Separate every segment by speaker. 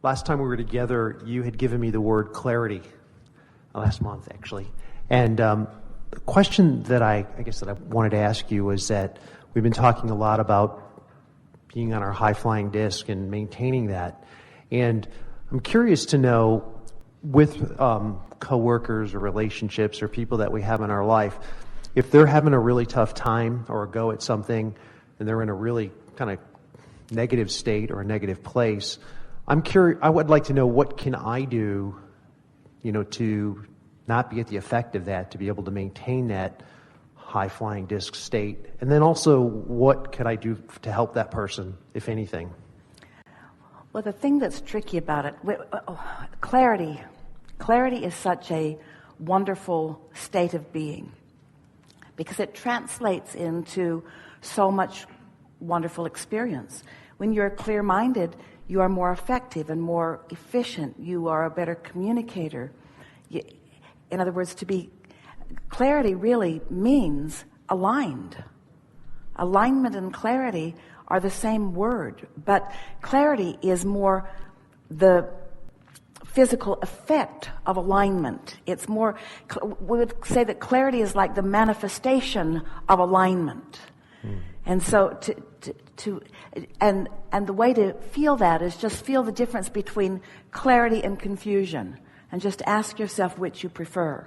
Speaker 1: last time we were together, you had given me the word clarity, last month actually. And the question that I guess that I wanted to ask you was that we've been talking a lot about being on our high-flying disc and maintaining that. And I'm curious to know, with coworkers or relationships or people that we have in our life, if they're having a really tough time or a go at something and they're in a really kind of negative state or a negative place, I'm curious, I would like to know, what can I do, to not be at the effect of that, to be able to maintain that high-flying disc state? And then also, what could I do to help that person, if anything?
Speaker 2: Well, the thing that's tricky about it, clarity is such a wonderful state of being because it translates into so much wonderful experience. When you're clear-minded, you are more effective and more efficient. You are a better communicator. In other words, clarity really means aligned. Alignment and clarity are the same word, but clarity is more the physical effect of alignment. It's more, we would say that clarity is like the manifestation of alignment. And so and the way to feel that is just feel the difference between clarity and confusion, and just ask yourself which you prefer.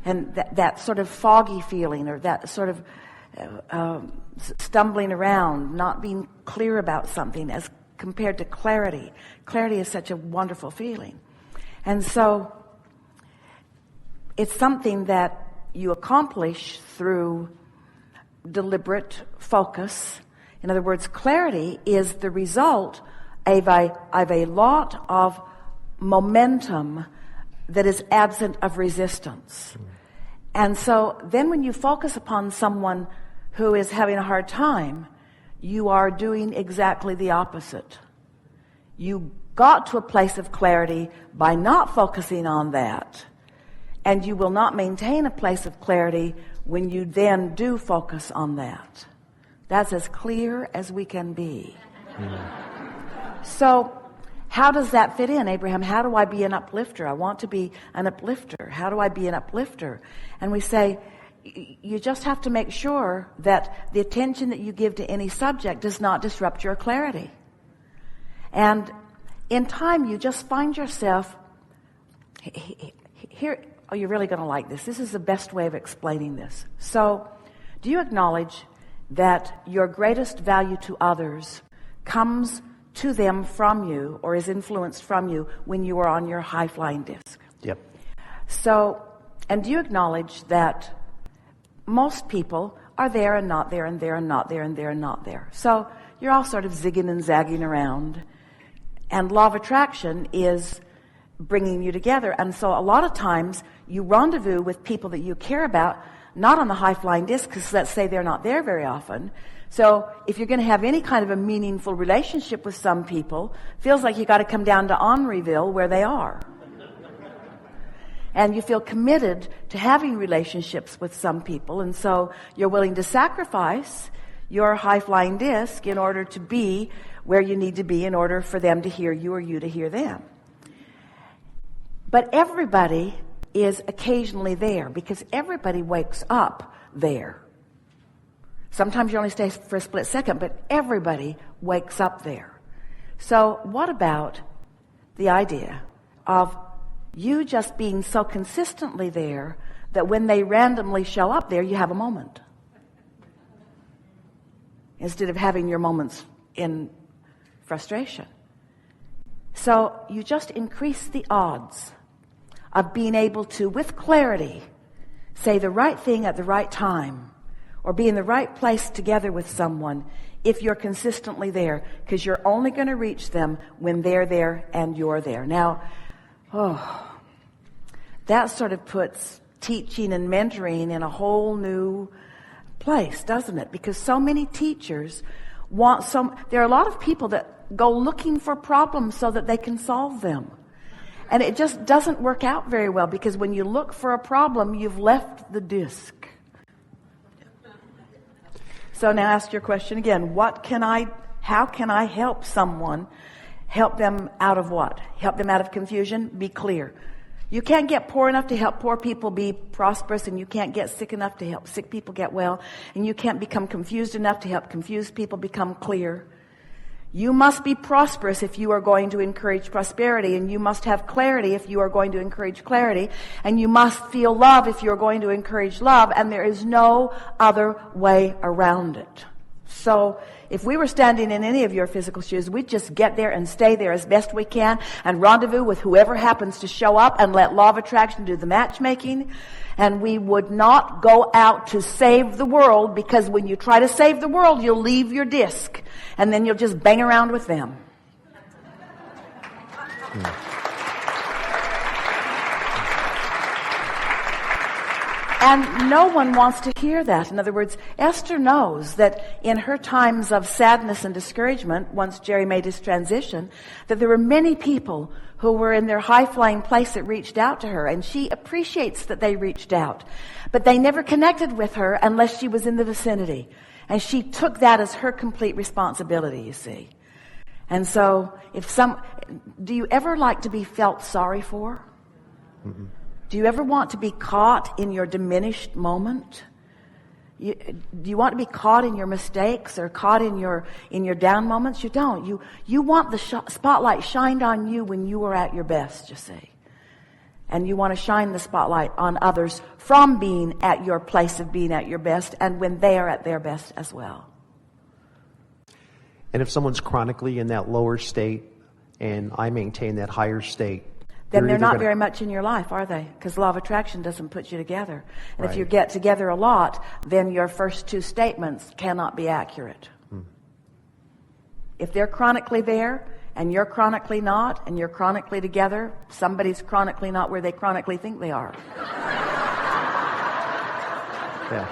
Speaker 2: And that sort of foggy feeling, or that sort of stumbling around, not being clear about something, as compared to clarity. Clarity is such a wonderful feeling. And so it's something that you accomplish through deliberate focus. In other words, clarity is the result of a lot of momentum that is absent of resistance. And so then when you focus upon someone who is having a hard time, you are doing exactly the opposite. You got to a place of clarity by not focusing on that, and you will not maintain a place of clarity when you then do focus on that. That's as clear as we can be. So how does that fit in, Abraham? How do I be an uplifter? I want to be an uplifter. How do I be an uplifter? And we say, you just have to make sure that the attention that you give to any subject does not disrupt your clarity. And in time, you just find yourself here. Oh, you're really going to like this. This is the best way of explaining this. So, do you acknowledge that your greatest value to others comes to them from you, or is influenced from you when you are on your high-flying disc?
Speaker 1: Yep.
Speaker 2: So, and do you acknowledge that most people are there and not there and there and not there and there and not there? So you're all sort of zigging and zagging around. And law of attraction is bringing you together. And so a lot of times you rendezvous with people that you care about, not on the high-flying disc, because let's say they're not there very often. So if you're going to have any kind of a meaningful relationship with some people, feels like you got to come down to Henryville where they are. And you feel committed to having relationships with some people, and so you're willing to sacrifice your high-flying disc in order to be where you need to be in order for them to hear you or you to hear them. But everybody is occasionally there, because everybody wakes up there. Sometimes you only stay for a split second, but everybody wakes up there. So what about the idea of you just being so consistently there that when they randomly show up there, you have a moment, instead of having your moments in frustration? So you just increase the odds of being able to, with clarity, say the right thing at the right time, or be in the right place together with someone if you're consistently there, because you're only going to reach them when they're there and you're there. Now, that sort of puts teaching and mentoring in a whole new place, doesn't it? Because so many teachers there are a lot of people that go looking for problems so that they can solve them. And it just doesn't work out very well, because when you look for a problem, you've left the disc. So now ask your question again. How can I help someone Help them out of what? Help them out of confusion? Be clear. You can't get poor enough to help poor people be prosperous, and you can't get sick enough to help sick people get well, and you can't become confused enough to help confused people become clear. You must be prosperous if you are going to encourage prosperity, and you must have clarity if you are going to encourage clarity, and you must feel love if you're going to encourage love, and there is no other way around it. So if we were standing in any of your physical shoes, we'd just get there and stay there as best we can and rendezvous with whoever happens to show up and let law of attraction do the matchmaking. And we would not go out to save the world, because when you try to save the world, you'll leave your disc and then you'll just bang around with them. And no one wants to hear that. In other words, Esther knows that in her times of sadness and discouragement, once Jerry made his transition, that there were many people who were in their high-flying place that reached out to her, and she appreciates that they reached out. But they never connected with her unless she was in the vicinity. And she took that as her complete responsibility, you see. And so, do you ever like to be felt sorry for? Mm-mm. Do you ever want to be caught in your diminished moment? Do you want to be caught in your mistakes or caught in your down moments? You don't. You want the spotlight shined on you when you are at your best, you see. And you want to shine the spotlight on others from being at your place of being at your best, and when they are at their best as well.
Speaker 1: And if someone's chronically in that lower state and I maintain that higher state,
Speaker 2: then they're not very much in your life, are they? Because law of attraction doesn't put you together. And
Speaker 1: right.
Speaker 2: If you get together a lot, then your first two statements cannot be accurate. If they're chronically there, and you're chronically not, and you're chronically together, somebody's chronically not where they chronically think they are.
Speaker 1: Yeah.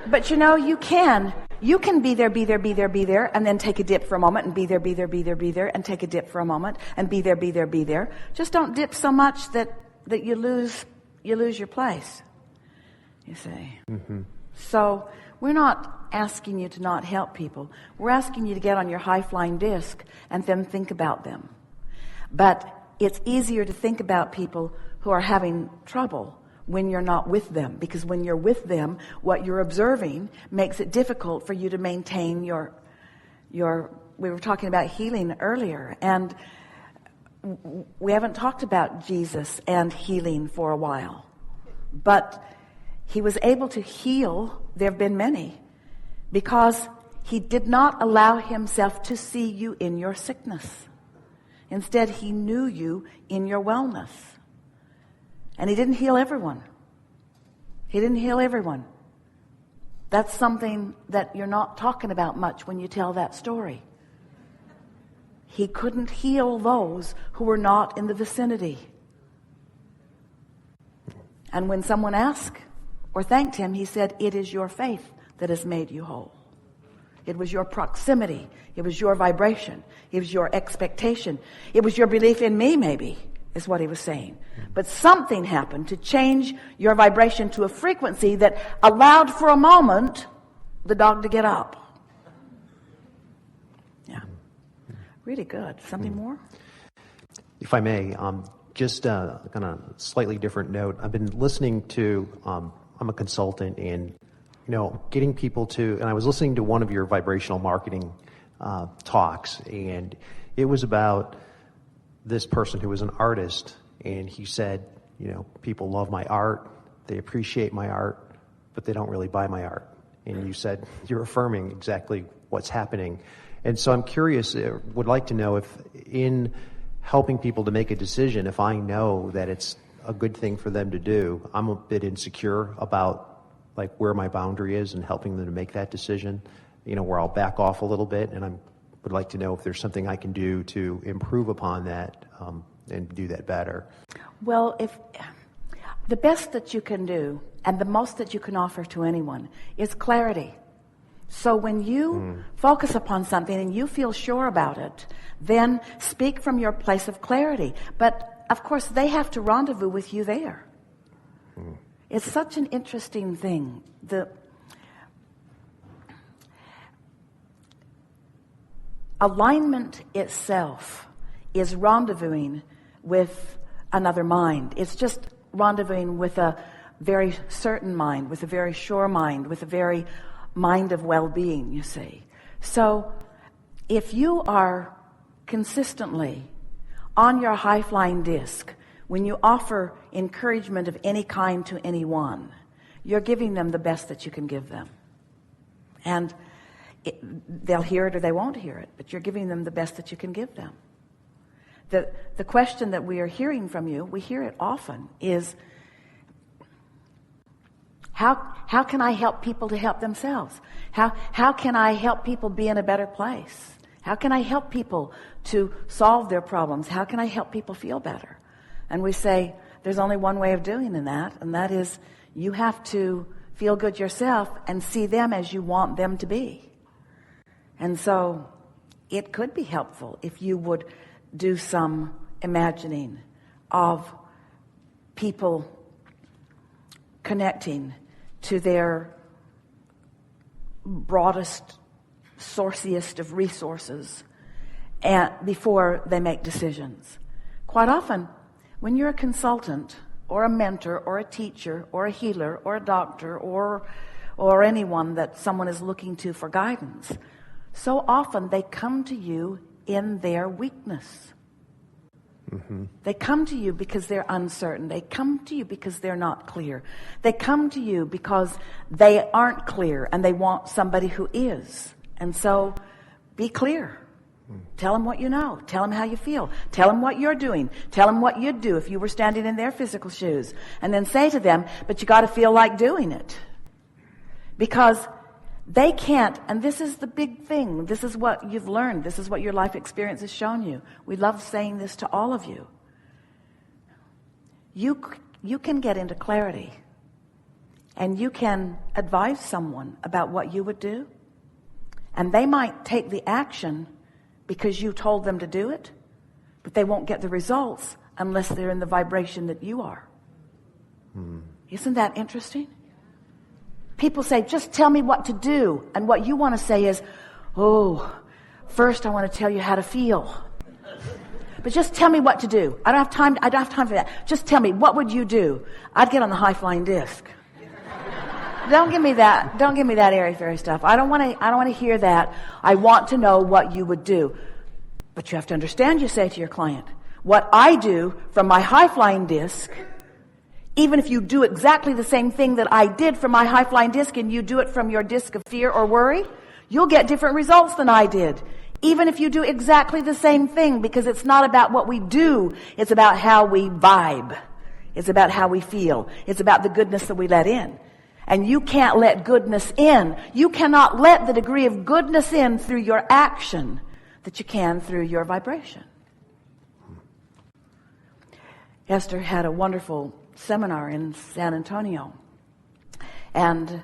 Speaker 2: But you know, you can be there, and then take a dip for a moment, and be there, and take a dip for a moment, and be there. Just don't dip so much that you lose your place, you see. Mm-hmm. So we're not asking you to not help people. We're asking you to get on your high-flying disc and then think about them. But it's easier to think about people who are having trouble when you're not with them, because when you're with them, what you're observing makes it difficult for you to maintain your we were talking about healing earlier, and we haven't talked about Jesus and healing for a while, but he was able to heal. There have been many, because he did not allow himself to see you in your sickness. Instead, he knew you in your wellness. And he didn't heal everyone. That's something that you're not talking about much when you tell that story. He couldn't heal those who were not in the vicinity. And when someone asked or thanked him, he said, "It is your faith that has made you whole. It was your proximity. It was your vibration. It was your expectation. It was your belief in me, maybe," is what he was saying. But something happened to change your vibration to a frequency that allowed for a moment the dog to get up. Yeah. Really good. Something more?
Speaker 1: If I may, just on a slightly different note, I've been listening to, I'm a consultant, and getting people to, and I was listening to one of your vibrational marketing talks, and it was about this person who was an artist, and he said, people love my art, they appreciate my art, but they don't really buy my art. And you said you're affirming exactly what's happening. And so I'm curious, would like to know if in helping people to make a decision, if I know that it's a good thing for them to do, I'm a bit insecure about like where my boundary is and helping them to make that decision, where I'll back off a little bit, and I would like to know if there's something I can do to improve upon that and do that better.
Speaker 2: Well, if the best that you can do and the most that you can offer to anyone is clarity. So when you focus upon something and you feel sure about it, then speak from your place of clarity. But of course, they have to rendezvous with you there. It's such an interesting thing. alignment itself is rendezvousing with another mind. It's just rendezvousing with a very certain mind, with a very sure mind, with a very mind of well-being, you see. So if you are consistently on your high-flying disc, when you offer encouragement of any kind to anyone, you're giving them the best that you can give them. And they'll hear it or they won't hear it, but you're giving them the best that you can give them. The question that we are hearing from you, we hear it often, is how can I help people to help themselves? How can I help people be in a better place? How can I help people to solve their problems? How can I help people feel better? And we say there's only one way of doing that, and that is you have to feel good yourself and see them as you want them to be. And so it could be helpful if you would do some imagining of people connecting to their broadest, sourciest of resources and before they make decisions. Quite often, when you're a consultant or a mentor or a teacher or a healer or a doctor or anyone that someone is looking to for guidance, so often they come to you in their weakness. Mm-hmm. They come to you because they're uncertain. They come to you because they're not clear. They come to you because they aren't clear and they want somebody who is. And so be clear. Tell them what you know. Tell them how you feel. Tell them what you're doing. Tell them what you'd do if you were standing in their physical shoes. And then say to them, but you got to feel like doing it. Because they can't, and this is the big thing. This is what you've learned. This is what your life experience has shown you. We love saying this to all of you. You can get into clarity. And you can advise someone about what you would do. And they might take the action because you told them to do it, but they won't get the results unless they're in the vibration that you are. Isn't that interesting? People say, just tell me what to do. And what you want to say is, oh, first I want to tell you how to feel. But just tell me what to do. I don't have time for that. Just tell me, what would you do? I'd get on the high-flying disc. Don't give me that airy-fairy stuff. I don't want to hear that. I want to know what you would do. But you have to understand, you say to your client, what I do from my high-flying disc, even if you do exactly the same thing that I did from my high-flying disc and you do it from your disc of fear or worry, you'll get different results than I did. Even if you do exactly the same thing, because it's not about what we do, it's about how we vibe. It's about how we feel. It's about the goodness that we let in. And you can't let goodness in. You cannot let the degree of goodness in through your action that you can through your vibration. Esther had a wonderful seminar in San Antonio. And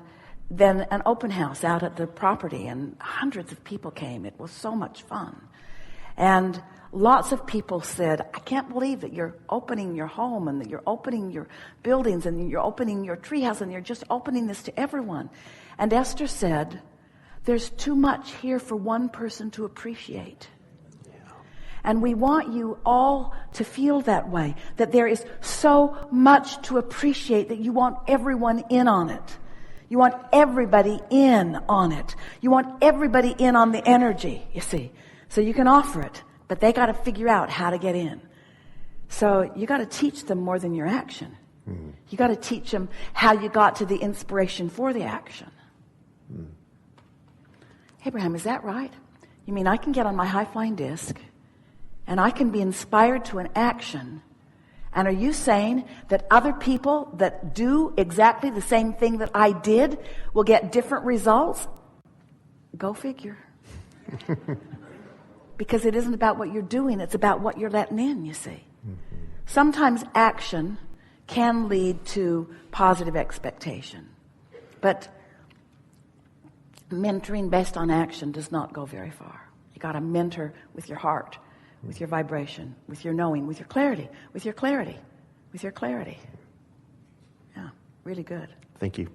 Speaker 2: then an open house out at the property, and hundreds of people came. It was so much fun. And lots of people said, I can't believe that you're opening your home and that you're opening your buildings and you're opening your treehouse and you're just opening this to everyone. And Esther said, there's too much here for one person to appreciate. And we want you all to feel that way, that there is so much to appreciate that you want everyone in on it. You want everybody in on it. You want everybody in on the energy, you see. So you can offer it, but they got to figure out how to get in. So you got to teach them more than your action. You got to teach them how you got to the inspiration for the action. Abraham, is that right? You mean I can get on my high-flying disc and I can be inspired to an action, and are you saying that other people that do exactly the same thing that I did will get different results? Go figure. Because it isn't about what you're doing, it's about what you're letting in, you see. Sometimes action can lead to positive expectation. But mentoring based on action does not go very far. You got to mentor with your heart, with your vibration, with your knowing, with your clarity, with your clarity, with your clarity. Yeah, really good.
Speaker 1: Thank you.